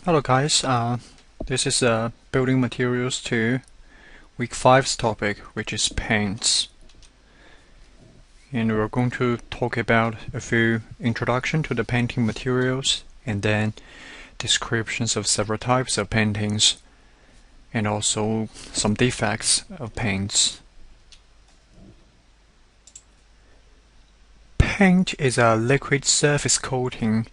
Hello guys, this is Building Materials 2, Week 5's topic, which is paints. And we're going to talk about a few introduction to the painting materials, and then descriptions of several types of paintings, and also some defects of paints. Paint is a liquid surface coating,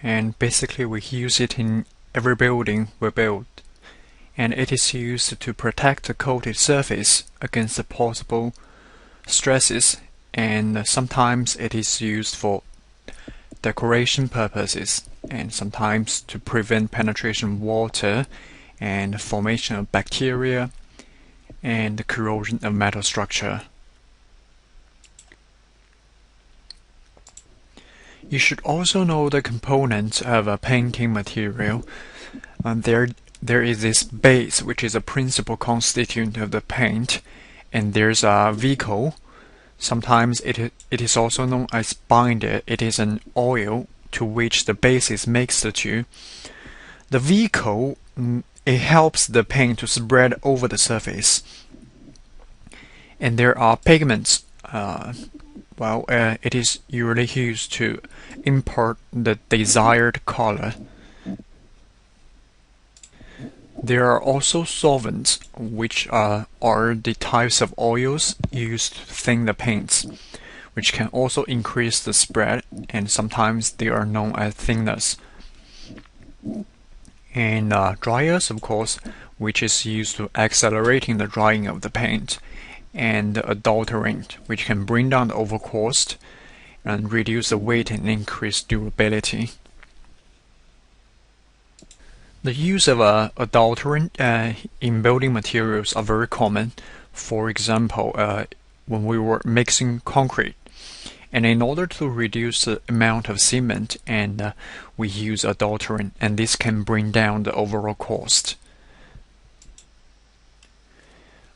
and basically we use it in every building we build, and it is used to protect the coated surface against the possible stresses, and sometimes it is used for decoration purposes, and sometimes to prevent penetration of water and formation of bacteria and the corrosion of metal structure. You should also know the components of a painting material. There is this base, which is a principal constituent of the paint, and there's a vehicle. Sometimes it is also known as binder. It is an oil to which the base is mixed to. The vehicle, it helps the paint to spread over the surface. And there are pigments. It is usually used to impart the desired color. There are also solvents, which are the types of oils used to thin the paints, which can also increase the spread, and sometimes they are known as thinners. And dryers, of course, which is used to accelerating the drying of the paint, and adulterant, which can bring down the overall cost and reduce the weight and increase durability. The use of adulterant in building materials are very common. For example, when we were mixing concrete, and in order to reduce the amount of cement, and we use adulterant, and this can bring down the overall cost.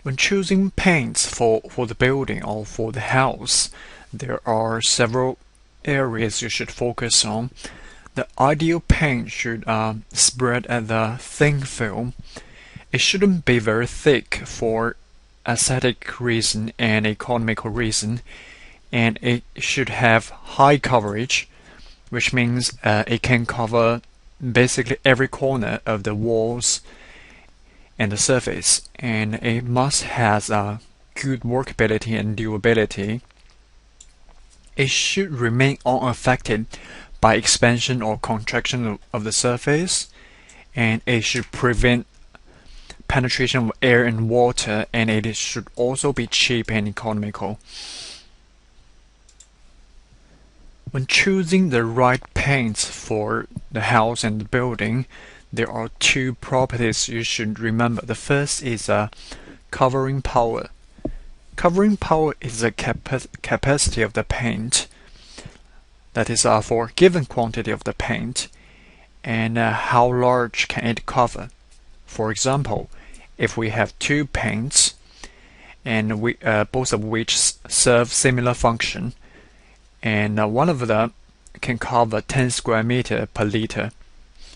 When choosing paints for the building or for the house, there are several areas you should focus on. The ideal paint should spread at the thin film. It shouldn't be very thick for aesthetic reason and economical reason, and it should have high coverage, which means it can cover basically every corner of the walls and the surface, and it must have good workability and durability. It should remain unaffected by expansion or contraction of the surface, and it should prevent penetration of air and water, and it should also be cheap and economical. When choosing the right paints for the house and the building, there are two properties you should remember. The first is covering power. Covering power is the capacity of the paint. That is for a given quantity of the paint, and how large can it cover. For example, if we have two paints, and both of which serve similar function, and one of them can cover 10 square meter per liter,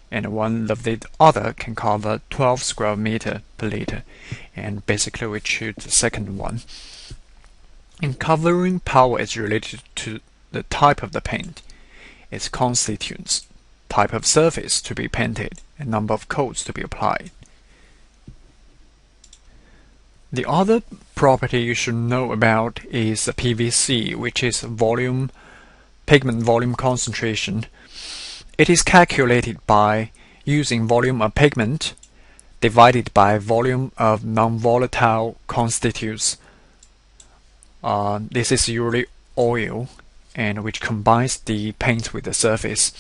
and one of the other can cover 12 square meter per liter, and basically we choose the second one. And covering power is related to the type of the paint, its constituents, type of surface to be painted, and number of coats to be applied. The other property you should know about is the PVC, which is pigment volume concentration. It is calculated by using volume of pigment divided by volume of non-volatile constituents. This is usually oil, and which combines the paint with the surface.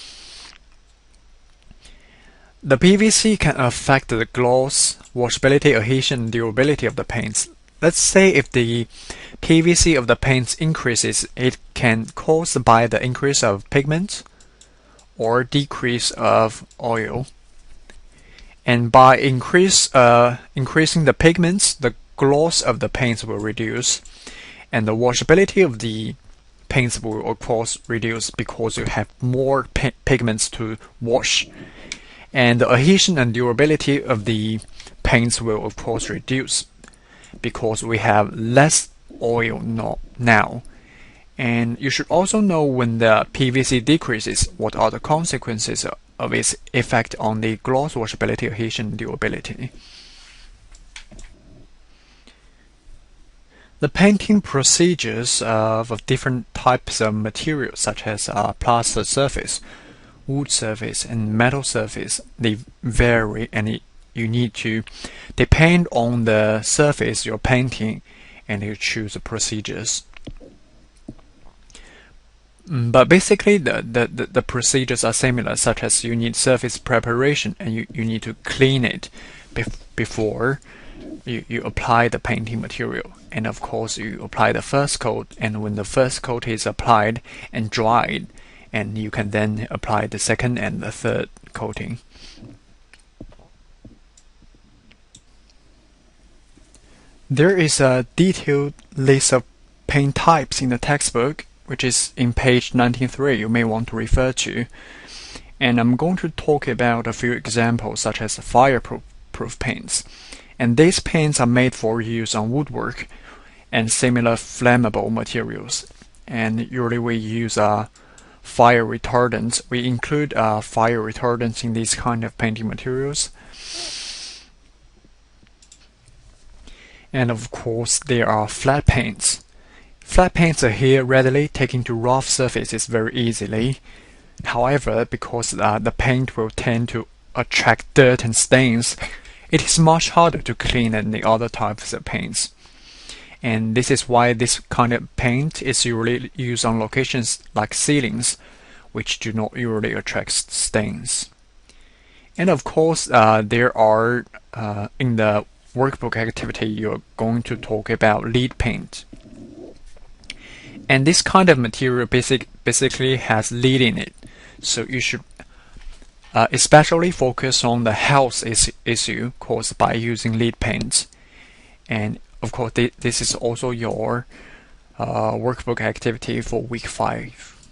The PVC can affect the gloss, washability, adhesion, and durability of the paints. Let's say if the PVC of the paints increases, it can caused by the increase of pigment or decrease of oil. And by increasing the pigments, the gloss of the paints will reduce, and the washability of the paints will of course reduce because you have more pigments to wash. And the adhesion and durability of the paints will of course reduce because we have less oil now. And you should also know when the PVC decreases, what are the consequences of its effect on the gloss washability, adhesion, and durability. The painting procedures of different types of materials such as plaster surface, wood surface, and metal surface, they vary, and you need to depend on the surface you're painting and you choose the procedures. But basically the procedures are similar, such as you need surface preparation and you need to clean it before you apply the painting material. And of course you apply the first coat, and when the first coat is applied and dried, and you can then apply the second and the third coating. There is a detailed list of paint types in the textbook, which is in page 93, you may want to refer to. And I'm going to talk about a few examples such as fireproof paints. And these paints are made for use on woodwork and similar flammable materials. And usually we use fire retardants. We include fire retardants in these kind of painting materials. And of course there are flat paints. Flat paints adhere readily, taking to rough surfaces very easily. However, because the paint will tend to attract dirt and stains, it is much harder to clean than the other types of paints. And this is why this kind of paint is usually used on locations like ceilings, which do not usually attract stains. And of course, there are, in the workbook activity, you're going to talk about lead paint. And this kind of material basically has lead in it, so you should especially focus on the health issue caused by using lead paints. And of course, this is also your workbook activity for week 5.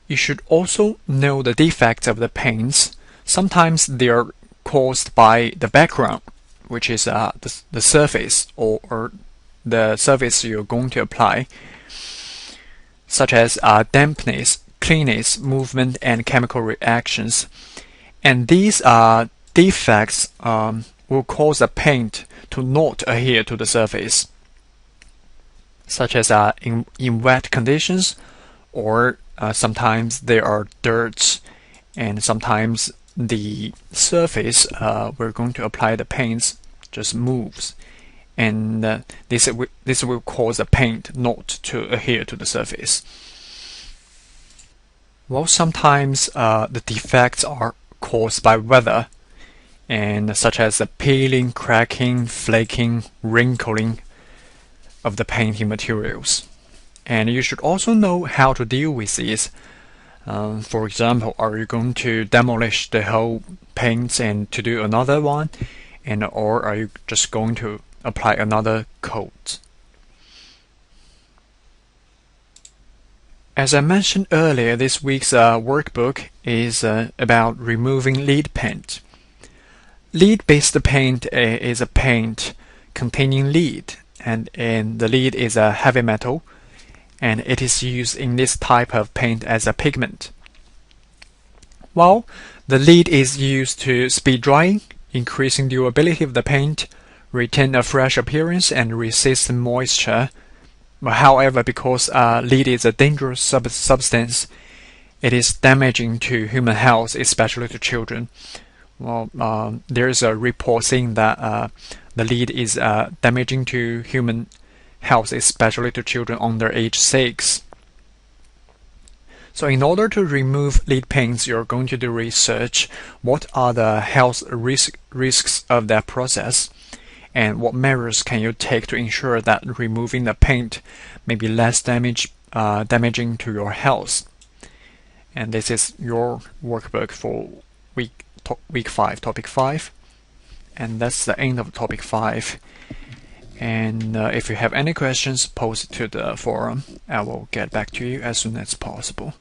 You should also know the defects of the paints. Sometimes they are caused by the background, which is the surface or the surface you're going to apply, such as dampness, cleanness, movement, and chemical reactions. And these defects will cause the paint to not adhere to the surface, such as in wet conditions, or sometimes there are dirts, and sometimes the surface we're going to apply the paints just moves. And this will cause the paint not to adhere to the surface. Well, sometimes the defects are caused by weather, and such as the peeling, cracking, flaking, wrinkling of the painting materials. And you should also know how to deal with these. For example, are you going to demolish the whole paints and to do another one, or are you just going to apply another coat? As I mentioned earlier, this week's workbook is about removing lead paint. Lead-based paint is a paint containing lead, and the lead is a heavy metal, and it is used in this type of paint as a pigment. While the lead is used to speed drying, increasing durability of the paint, retain a fresh appearance, and resist moisture. However, because lead is a dangerous substance, it is damaging to human health, especially to children. Well, there is a report saying that the lead is damaging to human health, especially to children under age 6. So in order to remove lead paints, you're going to do research. What are the health risks of that process? And what measures can you take to ensure that removing the paint may be less damaging to your health? And this is your workbook for week 5, topic 5. And that's the end of topic 5. And if you have any questions, post it to the forum. I will get back to you as soon as possible.